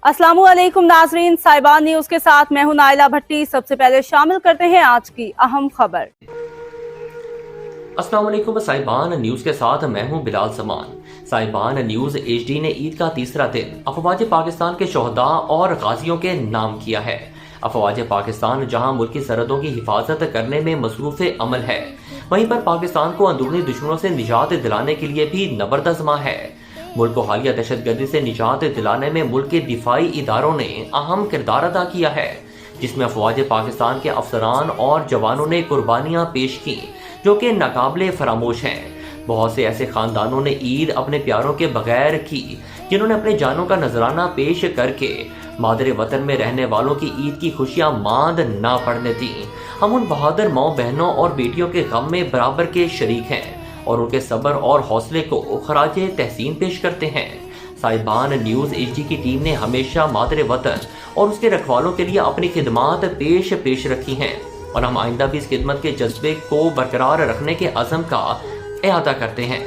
अस्सलामु अलैकुम नाजरीन, साहिबान न्यूज के साथ मैं हूं नाइला भट्टी। सबसे पहले शामिल करते हैं आज की अहम खबर। अस्सलाम वालेकुम साहिबान न्यूज के साथ मैं हूं बिलाल समान। साहिबान न्यूज HD ने ईद का तीसरा दिन अफवाज पाकिस्तान के शोहदा और गाजियों के नाम किया है। अफवाज पाकिस्तान जहां मुल्क की सरहदों की हिफाजत करने में मसरूफ अमल है, वहीं पर पाकिस्तान को अंदरूनी दुश्मनों से निजात दिलाने के लिए भी नबरदज़मा है। मुल्क को हालिया दहशतगर्दी से निजात दिलाने में मुल्क के दिफाई इदारों ने अहम किरदार अदा किया है, जिसमें अफवाज पाकिस्तान के अफसरान और जवानों ने कुर्बानियां पेश की जो कि नाकाबिले फरामोश हैं। बहुत से ऐसे खानदानों ने ईद अपने प्यारों के बगैर की, जिन्होंने अपने जानों का नजराना पेश करके मादरे वतन में रहने वालों की ईद की खुशियां मांद ना पड़ने दी। हम उन बहादुर माओ बहनों और बेटियों के गम में बराबर के शरीक हैं और उनके सब्र और हौसले को खराजे तहसीन पेश करते हैं। साहिबान न्यूज HD की टीम ने हमेशा मादरे वतन और उसके रखवालों के लिए अपनी खिदमात पेश रखी हैं और हम आइंदा भी इस खिदमत के जज्बे को बरकरार रखने के अज़म का इरादा करते हैं।